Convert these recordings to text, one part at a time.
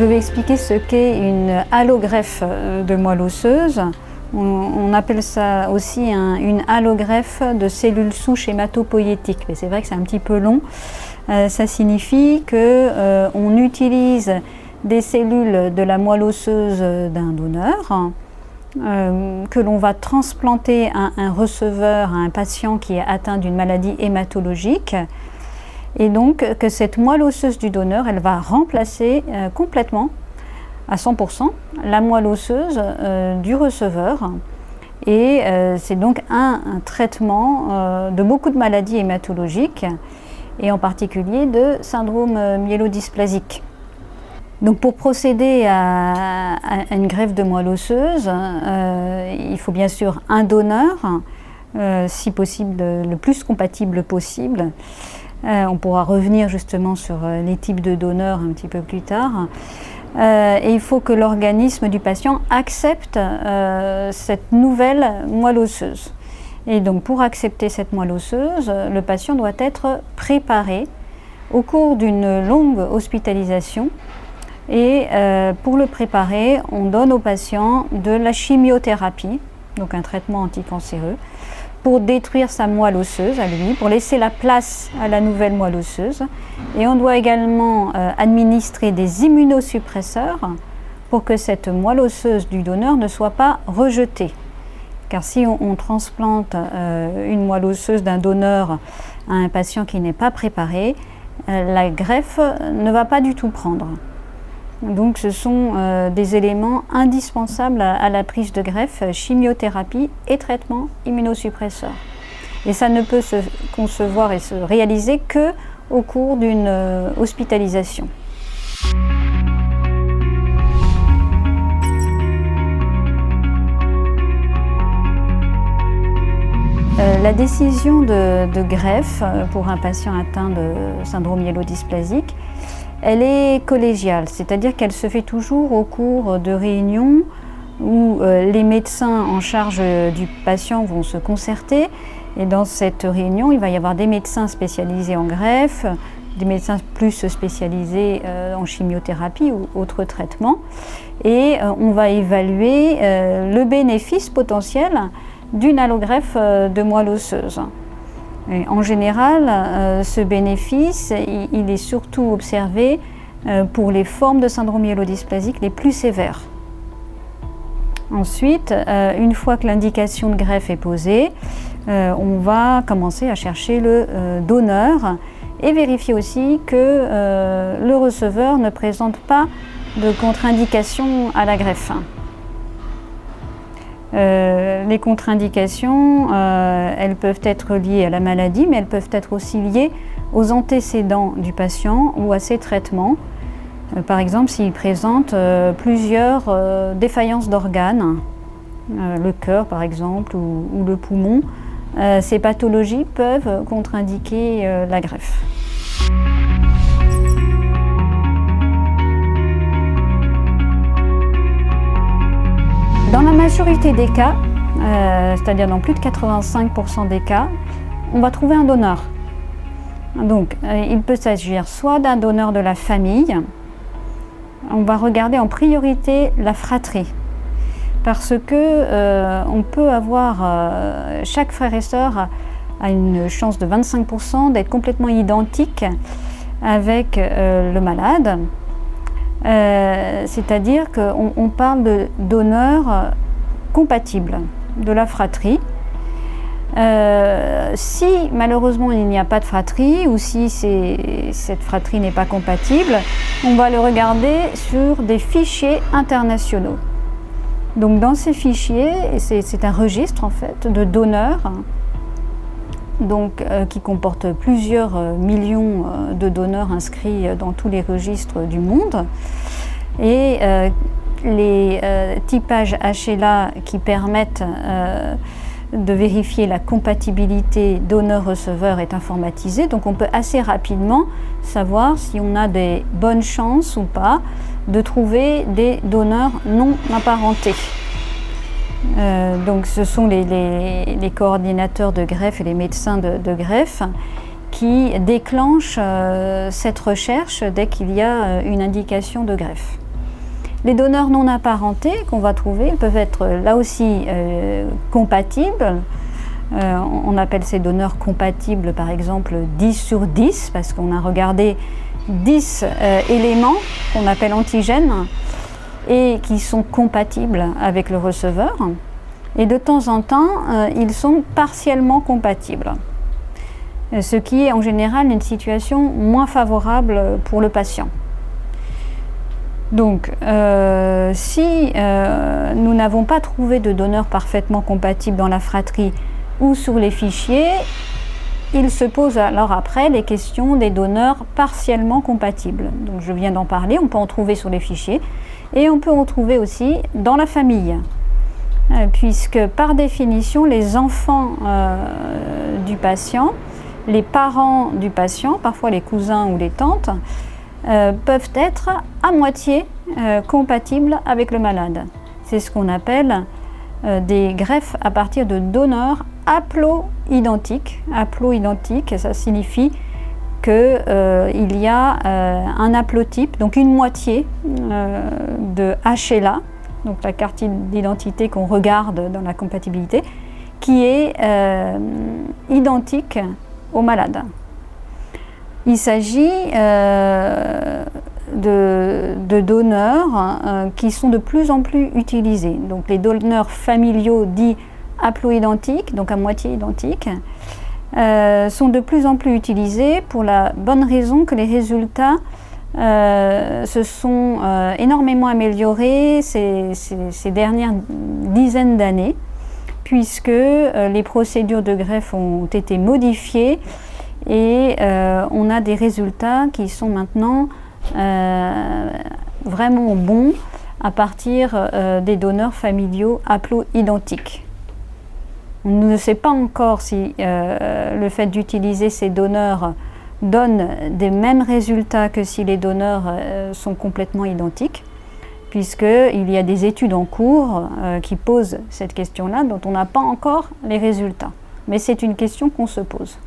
Je vais expliquer ce qu'est une allogreffe de moelle osseuse. On appelle ça aussi une allogreffe de cellules souches hématopoïétiques. Mais c'est vrai que c'est un petit peu long. Ça signifie qu'on utilise des cellules de la moelle osseuse d'un donneur, que l'on va transplanter à un receveur, à un patient qui est atteint d'une maladie hématologique. Et donc que cette moelle osseuse du donneur, elle va remplacer complètement, à 100%, la moelle osseuse du receveur. Et c'est donc un traitement de beaucoup de maladies hématologiques, et en particulier de syndrome myélodysplasique. Donc pour procéder à une greffe de moelle osseuse, il faut bien sûr un donneur, si possible le plus compatible possible. On pourra revenir justement sur les types de donneurs un petit peu plus tard. Et il faut que l'organisme du patient accepte cette nouvelle moelle osseuse. Et donc pour accepter cette moelle osseuse, le patient doit être préparé au cours d'une longue hospitalisation. Et pour le préparer, on donne au patient de la chimiothérapie, donc un traitement anticancéreux, pour détruire sa moelle osseuse à lui, pour laisser la place à la nouvelle moelle osseuse. Et on doit également administrer des immunosuppresseurs pour que cette moelle osseuse du donneur ne soit pas rejetée. Car si on transplante une moelle osseuse d'un donneur à un patient qui n'est pas préparé, la greffe ne va pas du tout prendre. Donc ce sont des éléments indispensables à la prise de greffe, chimiothérapie et traitement immunosuppresseur. Et ça ne peut se concevoir et se réaliser qu'au cours d'une hospitalisation. La décision de greffe pour un patient atteint de syndrome myélodysplasique, elle est collégiale, c'est-à-dire qu'elle se fait toujours au cours de réunions où les médecins en charge du patient vont se concerter. Et dans cette réunion, il va y avoir des médecins spécialisés en greffe, des médecins plus spécialisés en chimiothérapie ou autres traitements. Et on va évaluer le bénéfice potentiel d'une allogreffe de moelle osseuse. Et en général, ce bénéfice, il est surtout observé pour les formes de syndrome myélodysplasique les plus sévères. Ensuite, une fois que l'indication de greffe est posée, on va commencer à chercher le donneur et vérifier aussi que le receveur ne présente pas de contre-indication à la greffe. Les contre-indications, elles peuvent être liées à la maladie, mais elles peuvent être aussi liées aux antécédents du patient ou à ses traitements. Par exemple, s'il présente plusieurs défaillances d'organes, le cœur par exemple ou le poumon, ces pathologies peuvent contre-indiquer la greffe. Dans la majorité des cas, c'est-à-dire dans plus de 85% des cas, on va trouver un donneur. Donc, il peut s'agir soit d'un donneur de la famille. On va regarder en priorité la fratrie, parce que on peut avoir, chaque frère et sœur a une chance de 25% d'être complètement identique avec le malade. C'est-à-dire qu'on parle de donneurs compatibles de la fratrie. Si malheureusement il n'y a pas de fratrie ou si cette fratrie n'est pas compatible, on va le regarder sur des fichiers internationaux. Donc dans ces fichiers, c'est un registre en fait de donneurs, donc, qui comporte plusieurs millions de donneurs inscrits dans tous les registres du monde. Et les typages HLA qui permettent de vérifier la compatibilité donneur-receveur est informatisé. Donc on peut assez rapidement savoir si on a des bonnes chances ou pas de trouver des donneurs non apparentés. Donc ce sont les coordinateurs de greffe et les médecins de greffe qui déclenchent cette recherche dès qu'il y a une indication de greffe. Les donneurs non apparentés qu'on va trouver peuvent être là aussi compatibles. On appelle ces donneurs compatibles par exemple 10 sur 10 parce qu'on a regardé 10 éléments qu'on appelle antigènes et qui sont compatibles avec le receveur. Et de temps en temps, ils sont partiellement compatibles. Ce qui est en général une situation moins favorable pour le patient. Donc, si nous n'avons pas trouvé de donneur parfaitement compatible dans la fratrie ou sur les fichiers, il se pose alors après les questions des donneurs partiellement compatibles. Donc, je viens d'en parler, on peut en trouver sur les fichiers et on peut en trouver aussi dans la famille. Puisque par définition, les enfants du patient, les parents du patient, parfois les cousins ou les tantes, peuvent être à moitié compatibles avec le malade. C'est ce qu'on appelle des greffes à partir de donneurs haplo-identiques. Haplo-identique, ça signifie qu'il y a un haplotype, donc une moitié de HLA, donc la carte d'identité qu'on regarde dans la compatibilité, qui est identique au malade. Il s'agit de donneurs qui sont de plus en plus utilisés. Donc les donneurs familiaux dits haploidentiques, donc à moitié identiques, sont de plus en plus utilisés pour la bonne raison que les résultats se sont énormément améliorés ces dernières dizaines d'années, puisque les procédures de greffe ont été modifiées et on a des résultats qui sont maintenant vraiment bons à partir des donneurs familiaux haploidentiques. On ne sait pas encore si le fait d'utiliser ces donneurs donne des mêmes résultats que si les donneurs sont complètement identiques, puisqu'il y a des études en cours qui posent cette question-là, dont on n'a pas encore les résultats. Mais c'est une question qu'on se pose.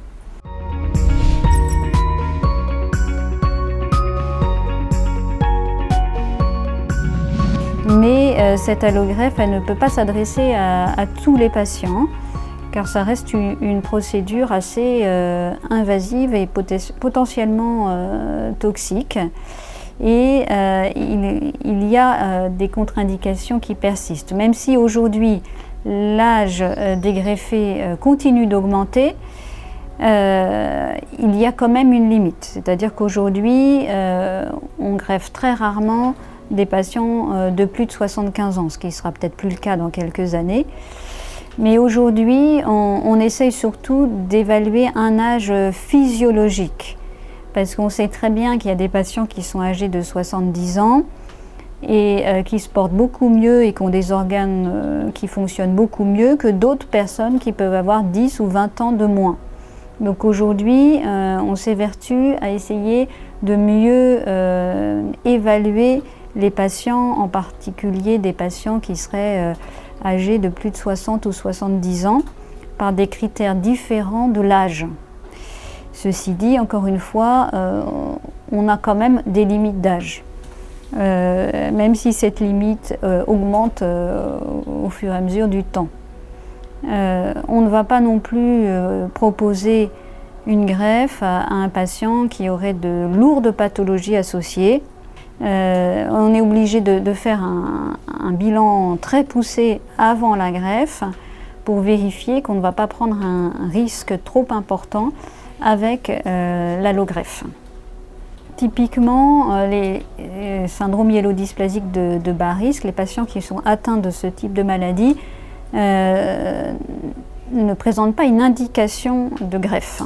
Mais cette allogreffe, elle ne peut pas s'adresser à tous les patients, car ça reste une procédure assez invasive et potentiellement toxique. Et il y a des contre-indications qui persistent. Même si aujourd'hui l'âge des greffés continue d'augmenter, il y a quand même une limite. C'est-à-dire qu'aujourd'hui, on greffe très rarement des patients de plus de 75 ans, ce qui ne sera peut-être plus le cas dans quelques années. Mais aujourd'hui, on essaye surtout d'évaluer un âge physiologique, parce qu'on sait très bien qu'il y a des patients qui sont âgés de 70 ans et qui se portent beaucoup mieux et qui ont des organes qui fonctionnent beaucoup mieux que d'autres personnes qui peuvent avoir 10 ou 20 ans de moins. Donc aujourd'hui, on s'évertue à essayer de mieux évaluer les patients, en particulier des patients qui seraient âgés de plus de 60 ou 70 ans, par des critères différents de l'âge. Ceci dit, encore une fois, on a quand même des limites d'âge, même si cette limite augmente au fur et à mesure du temps. On ne va pas non plus proposer une greffe à un patient qui aurait de lourdes pathologies associées. On est obligé de faire un bilan très poussé avant la greffe pour vérifier qu'on ne va pas prendre un risque trop important avec l'allogreffe. Typiquement, les syndromes myélodysplasiques de bas risque, les patients qui sont atteints de ce type de maladie ne présentent pas une indication de greffe,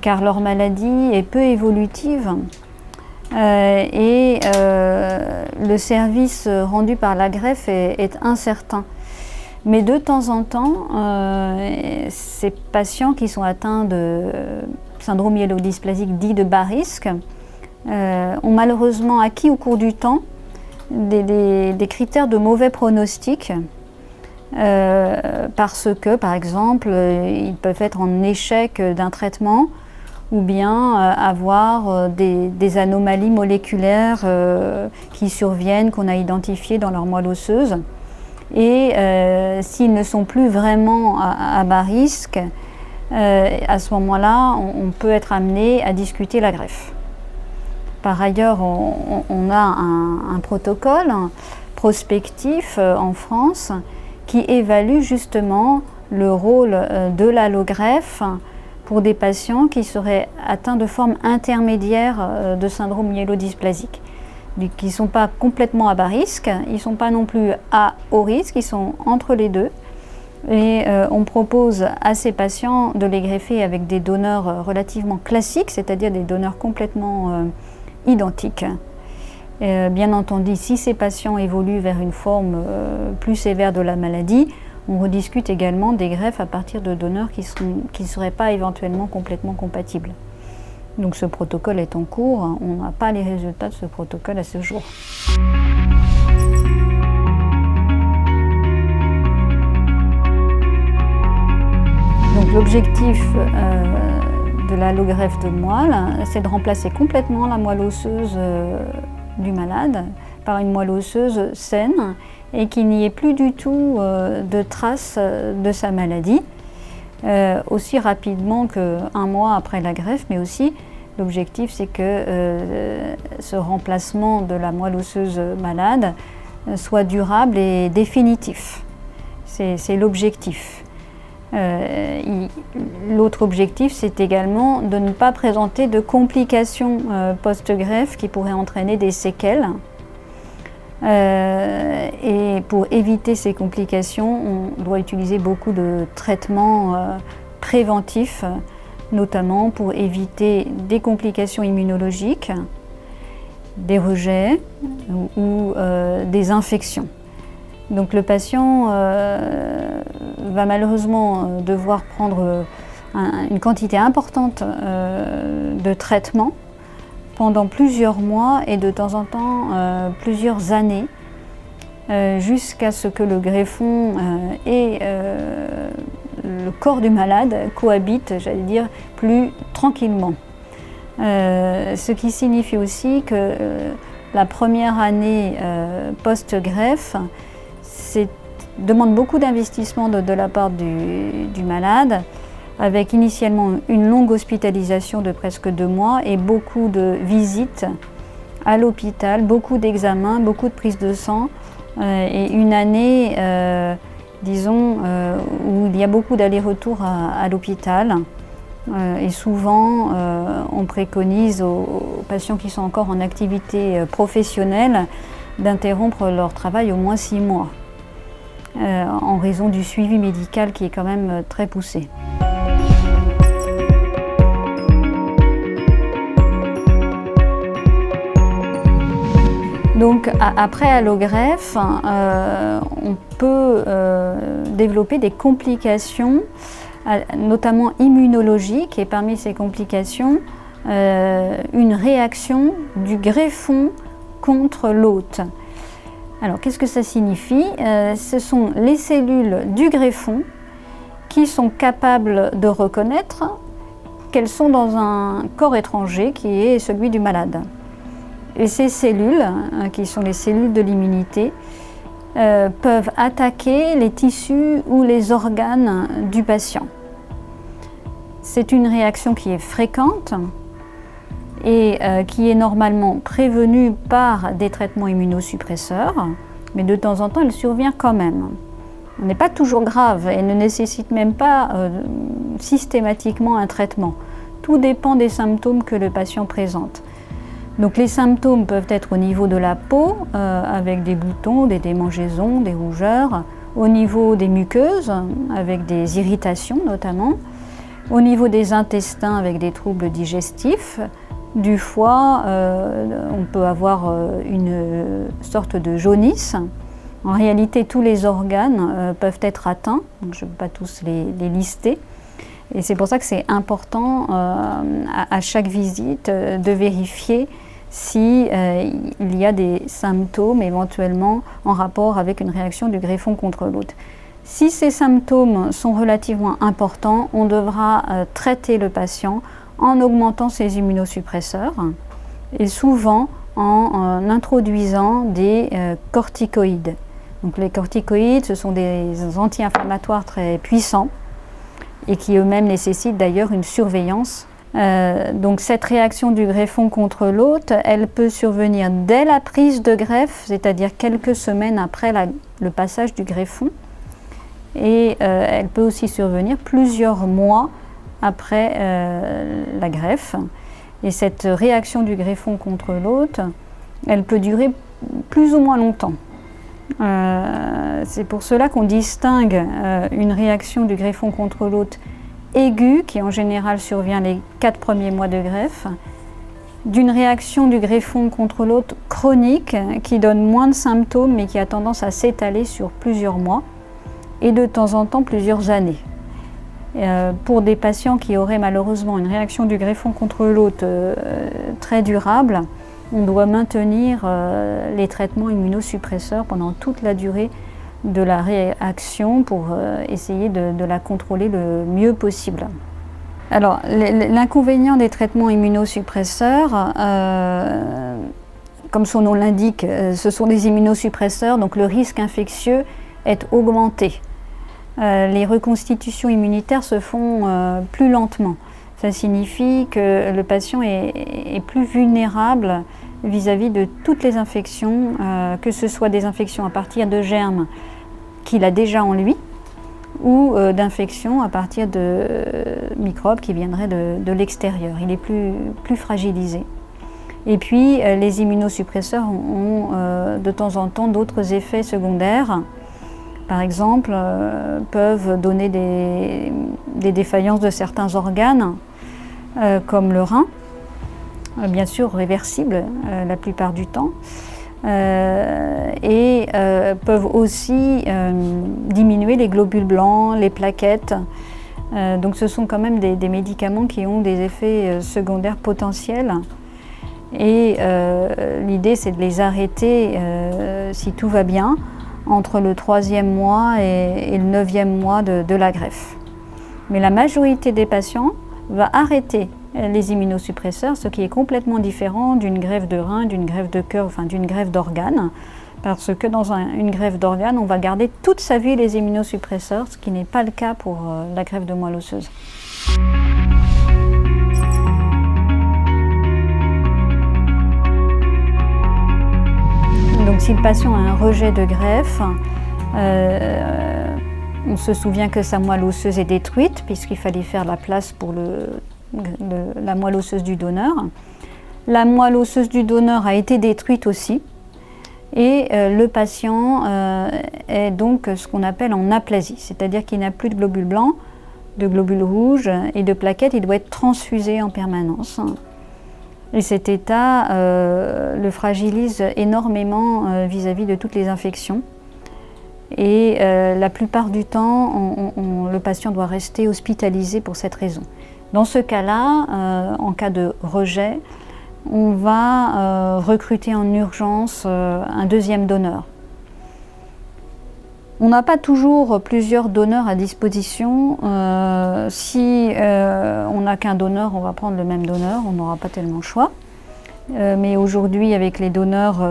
car leur maladie est peu évolutive et le service rendu par la greffe est incertain. Mais de temps en temps, ces patients qui sont atteints de syndrome myélodysplasique dit de bas risque ont malheureusement acquis au cours du temps des critères de mauvais pronostic parce que, par exemple, ils peuvent être en échec d'un traitement ou bien avoir des anomalies moléculaires qui surviennent, qu'on a identifiées dans leur moelle osseuse. Et s'ils ne sont plus vraiment à bas risque, à ce moment-là, on peut être amené à discuter la greffe. Par ailleurs, on a un protocole prospectif en France qui évalue justement le rôle de l'allogreffe pour des patients qui seraient atteints de formes intermédiaires de syndrome myélodysplasique, qui ne sont pas complètement à bas risque, ils ne sont pas non plus à haut risque, ils sont entre les deux. Et on propose à ces patients de les greffer avec des donneurs relativement classiques, c'est-à-dire des donneurs complètement identiques. Bien entendu, si ces patients évoluent vers une forme plus sévère de la maladie, on rediscute également des greffes à partir de donneurs qui ne seraient pas éventuellement complètement compatibles. Donc ce protocole est en cours, on n'a pas les résultats de ce protocole à ce jour. Donc l'objectif de l'allogreffe de moelle, c'est de remplacer complètement la moelle osseuse du malade par une moelle osseuse saine et qu'il n'y ait plus du tout de traces de sa maladie, aussi rapidement qu'un mois après la greffe, mais aussi l'objectif c'est que ce remplacement de la moelle osseuse malade soit durable et définitif. C'est l'objectif. L'autre objectif, c'est également de ne pas présenter de complications post-greffe qui pourraient entraîner des séquelles. Et pour éviter ces complications, on doit utiliser beaucoup de traitements préventifs, notamment pour éviter des complications immunologiques, des rejets ou des infections. Donc le patient va malheureusement devoir prendre une quantité importante de traitements pendant plusieurs mois et de temps en temps plusieurs années jusqu'à ce que le greffon et le corps du malade cohabitent, j'allais dire, plus tranquillement. Ce qui signifie aussi que la première année post-greffe demande beaucoup d'investissement de la part du malade, avec initialement une longue hospitalisation de presque 2 mois et beaucoup de visites à l'hôpital, beaucoup d'examens, beaucoup de prises de sang et une année, disons, où il y a beaucoup d'allers-retours à l'hôpital. Et souvent, on préconise aux patients qui sont encore en activité professionnelle d'interrompre leur travail au moins 6 mois, en raison du suivi médical qui est quand même très poussé. Donc après allogreffe, on peut développer des complications, notamment immunologiques, et parmi ces complications, une réaction du greffon contre l'hôte. Alors qu'est-ce que ça signifie? Ce sont les cellules du greffon qui sont capables de reconnaître qu'elles sont dans un corps étranger qui est celui du malade. Et ces cellules, qui sont les cellules de l'immunité, peuvent attaquer les tissus ou les organes du patient. C'est une réaction qui est fréquente et qui est normalement prévenue par des traitements immunosuppresseurs, mais de temps en temps elle survient quand même. Elle n'est pas toujours grave et ne nécessite même pas systématiquement un traitement. Tout dépend des symptômes que le patient présente. Donc les symptômes peuvent être au niveau de la peau, avec des boutons, des démangeaisons, des rougeurs, au niveau des muqueuses, avec des irritations notamment, au niveau des intestins avec des troubles digestifs, du foie, on peut avoir une sorte de jaunisse. En réalité, tous les organes peuvent être atteints, donc je ne peux pas tous les lister. Et c'est pour ça que c'est important à chaque visite de vérifier si il y a des symptômes éventuellement en rapport avec une réaction du greffon contre l'hôte. Si ces symptômes sont relativement importants, on devra traiter le patient en augmentant ses immunosuppresseurs et souvent en introduisant des corticoïdes. Donc les corticoïdes, ce sont des anti-inflammatoires très puissants et qui eux-mêmes nécessitent d'ailleurs une surveillance. Donc cette réaction du greffon contre l'hôte, elle peut survenir dès la prise de greffe, c'est-à-dire quelques semaines après le passage du greffon, et elle peut aussi survenir plusieurs mois après la greffe. Et cette réaction du greffon contre l'hôte, elle peut durer plus ou moins longtemps. C'est pour cela qu'on distingue une réaction du greffon contre l'hôte aiguë, qui en général survient les 4 premiers mois de greffe, d'une réaction du greffon contre l'hôte chronique, qui donne moins de symptômes mais qui a tendance à s'étaler sur plusieurs mois et de temps en temps plusieurs années. Pour des patients qui auraient malheureusement une réaction du greffon contre l'hôte très durable, on doit maintenir les traitements immunosuppresseurs pendant toute la durée de la réaction pour essayer de la contrôler le mieux possible. Alors, l'inconvénient des traitements immunosuppresseurs, comme son nom l'indique, ce sont des immunosuppresseurs, donc le risque infectieux est augmenté. Les reconstitutions immunitaires se font plus lentement. Ça signifie que le patient est plus vulnérable vis-à-vis de toutes les infections, que ce soit des infections à partir de germes qu'il a déjà en lui, ou d'infections à partir de microbes qui viendraient de l'extérieur. Il est plus fragilisé. Et puis les immunosuppresseurs ont de temps en temps d'autres effets secondaires. Par exemple, peuvent donner des défaillances de certains organes, comme le rein, bien sûr réversibles la plupart du temps, et peuvent aussi diminuer les globules blancs, les plaquettes. Donc ce sont quand même des médicaments qui ont des effets secondaires potentiels. Et l'idée, c'est de les arrêter si tout va bien, entre le 3e mois et le 9e mois de la greffe. Mais la majorité des patients va arrêter les immunosuppresseurs, ce qui est complètement différent d'une greffe de rein, d'une greffe de cœur, enfin d'une greffe d'organes, parce que dans une greffe d'organes, on va garder toute sa vie les immunosuppresseurs, ce qui n'est pas le cas pour la greffe de moelle osseuse. Donc si le patient a un rejet de greffe, on se souvient que sa moelle osseuse est détruite puisqu'il fallait faire la place pour la moelle osseuse du donneur. La moelle osseuse du donneur a été détruite aussi et le patient est donc ce qu'on appelle en aplasie, c'est-à-dire qu'il n'a plus de globules blancs, de globules rouges et de plaquettes, il doit être transfusé en permanence. Et cet état le fragilise énormément vis-à-vis de toutes les infections. Et la plupart du temps, le patient doit rester hospitalisé pour cette raison. Dans ce cas-là, en cas de rejet, on va recruter en urgence un 2e donneur. On n'a pas toujours plusieurs donneurs à disposition. Si on n'a qu'un donneur, on va prendre le même donneur, on n'aura pas tellement le choix. Mais aujourd'hui, avec les donneurs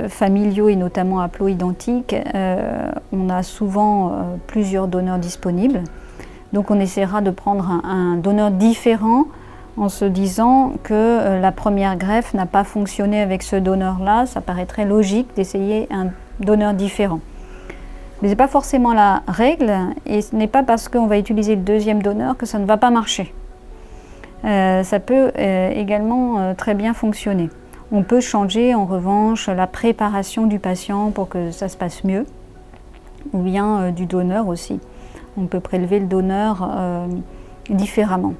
familiaux et notamment haploïdentiques, on a souvent plusieurs donneurs disponibles. Donc on essaiera de prendre un donneur différent en se disant que la première greffe n'a pas fonctionné avec ce donneur-là. Ça paraîtrait logique d'essayer un donneur différent. Mais ce n'est pas forcément la règle et ce n'est pas parce qu'on va utiliser le 2e donneur que ça ne va pas marcher. Ça peut également très bien fonctionner. On peut changer en revanche la préparation du patient pour que ça se passe mieux, ou bien du donneur aussi. On peut prélever le donneur différemment.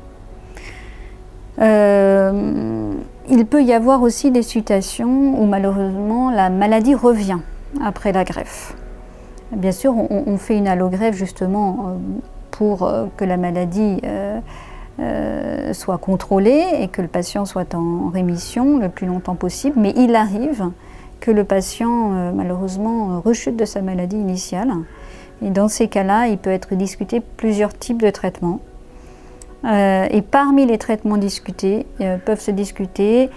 Il peut y avoir aussi des situations où malheureusement la maladie revient après la greffe. Bien sûr, on fait une allogreffe justement pour que la maladie soit contrôlée et que le patient soit en rémission le plus longtemps possible, mais il arrive que le patient malheureusement rechute de sa maladie initiale. Et dans ces cas-là, il peut être discuté plusieurs types de traitements. Et parmi les traitements discutés, peuvent se discuter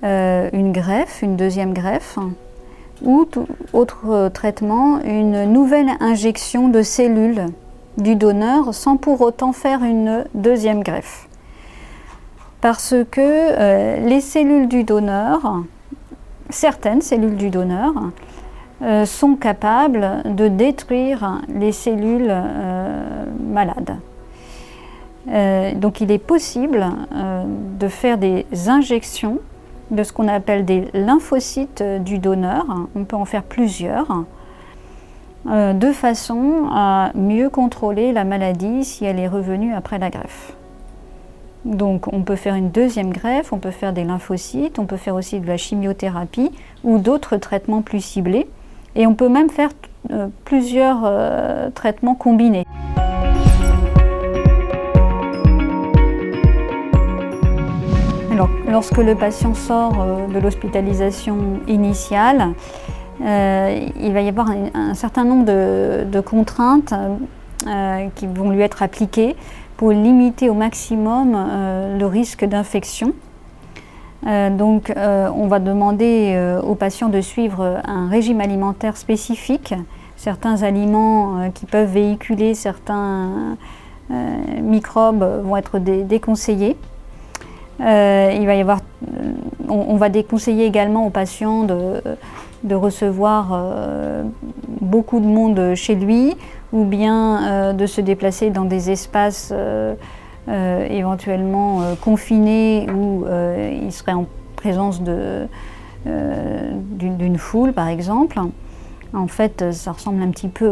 une greffe, une deuxième greffe, ou autre traitement, une nouvelle injection de cellules du donneur sans pour autant faire une deuxième greffe. Parce que les cellules du donneur, certaines cellules du donneur, sont capables de détruire les cellules malades. Donc il est possible de faire des injections de ce qu'on appelle des lymphocytes du donneur. On peut en faire plusieurs, de façon à mieux contrôler la maladie si elle est revenue après la greffe. Donc on peut faire une deuxième greffe, on peut faire des lymphocytes, on peut faire aussi de la chimiothérapie ou d'autres traitements plus ciblés. Et on peut même faire plusieurs traitements combinés. Alors, lorsque le patient sort de l'hospitalisation initiale, il va y avoir un certain nombre de contraintes qui vont lui être appliquées pour limiter au maximum le risque d'infection. Donc on va demander aux patients de suivre un régime alimentaire spécifique, certains aliments qui peuvent véhiculer certains microbes vont être déconseillés. Il va y avoir, on va déconseiller également aux patients de recevoir beaucoup de monde chez lui ou bien de se déplacer dans des espaces éventuellement confinés où il serait en présence d'une foule par exemple. En fait, ça ressemble un petit peu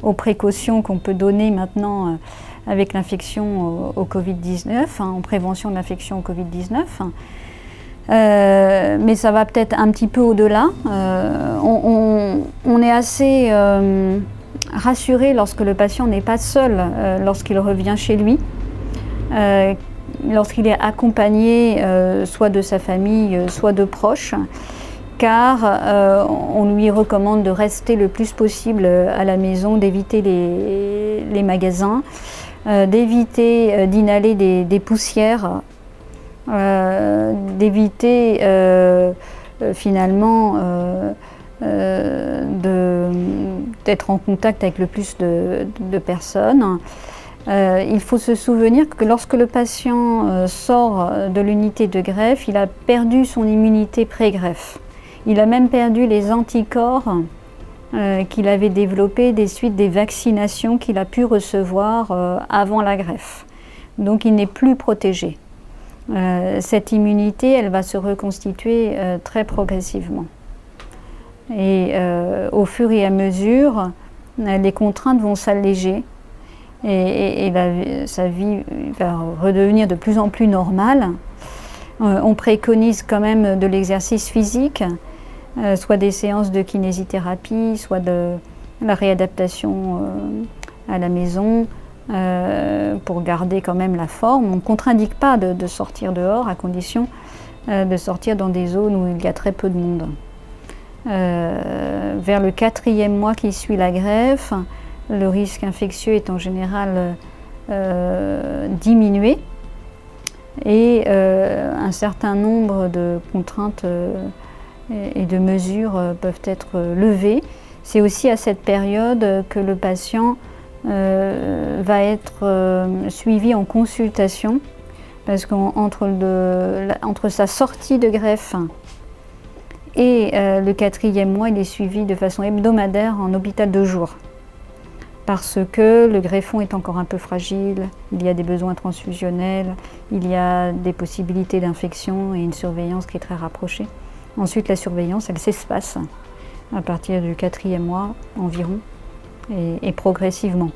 aux précautions qu'on peut donner maintenant avec l'infection au Covid-19, en prévention de l'infection au Covid-19. Mais ça va peut-être un petit peu au-delà. On est assez rassuré lorsque le patient n'est pas seul lorsqu'il revient chez lui. Lorsqu'il est accompagné soit de sa famille, soit de proches, car on lui recommande de rester le plus possible à la maison, d'éviter les magasins, d'éviter d'inhaler des poussières, d'éviter finalement d'être en contact avec le plus de personnes. Il faut se souvenir que lorsque le patient sort de l'unité de greffe, il a perdu son immunité pré-greffe. Il a même perdu les anticorps qu'il avait développés des suites des vaccinations qu'il a pu recevoir avant la greffe. Donc il n'est plus protégé. Cette immunité, elle va se reconstituer très progressivement. Et au fur et à mesure, les contraintes vont s'alléger. Et sa vie va redevenir de plus en plus normale. On préconise quand même de l'exercice physique, soit des séances de kinésithérapie, soit de la réadaptation à la maison, pour garder quand même la forme. On ne contre-indique pas de sortir dehors, à condition de sortir dans des zones où il y a très peu de monde. Vers le 4e mois qui suit la greffe, le risque infectieux est en général diminué et un certain nombre de contraintes et de mesures peuvent être levées. C'est aussi à cette période que le patient va être suivi en consultation, parce qu'entre sa sortie de greffe et le 4e mois, il est suivi de façon hebdomadaire en hôpital de jour. Parce que le greffon est encore un peu fragile, il y a des besoins transfusionnels, il y a des possibilités d'infection et une surveillance qui est très rapprochée. Ensuite, la surveillance, elle s'espace à partir du 4e mois environ et progressivement.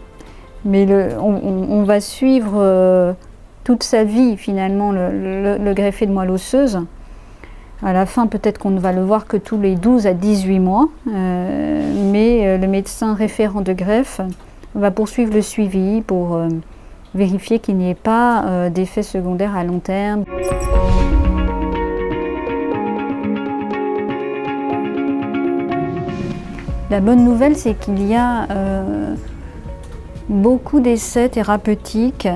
Mais on va suivre toute sa vie finalement le greffé de moelle osseuse. À la fin, peut-être qu'on ne va le voir que tous les 12 à 18 mois, mais le médecin référent de greffe va poursuivre le suivi pour vérifier qu'il n'y ait pas d'effets secondaires à long terme. La bonne nouvelle, c'est qu'il y a beaucoup d'essais thérapeutiques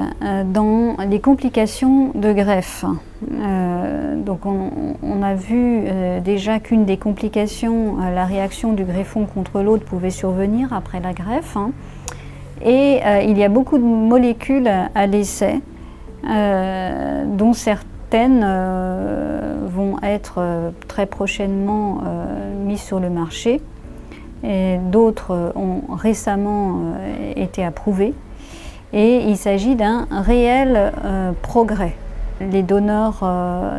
dans les complications de greffe. Donc on a vu déjà qu'une des complications, la réaction du greffon contre l'autre pouvait survenir après la greffe. Et il y a beaucoup de molécules à l'essai, dont certaines vont être très prochainement mises sur le marché. Et d'autres ont récemment été approuvées. Et il s'agit d'un réel progrès. Les donneurs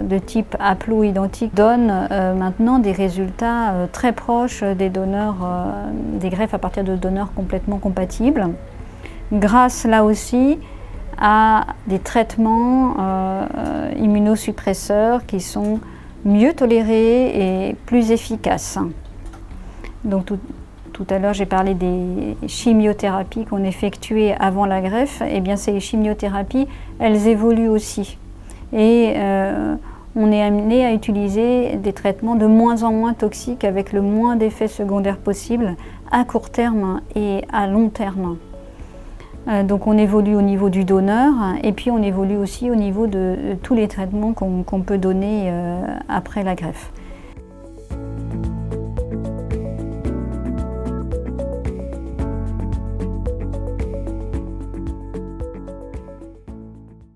de type haplo-identique donnent maintenant des résultats très proches des donneurs, des greffes à partir de donneurs complètement compatibles, grâce là aussi à des traitements immunosuppresseurs qui sont mieux tolérés et plus efficaces. Donc tout à l'heure j'ai parlé des chimiothérapies qu'on effectuait avant la greffe. Eh bien ces chimiothérapies, elles évoluent aussi. Et on est amené à utiliser des traitements de moins en moins toxiques avec le moins d'effets secondaires possibles à court terme et à long terme. Donc on évolue au niveau du donneur et puis on évolue aussi au niveau de tous les traitements qu'on peut donner après la greffe.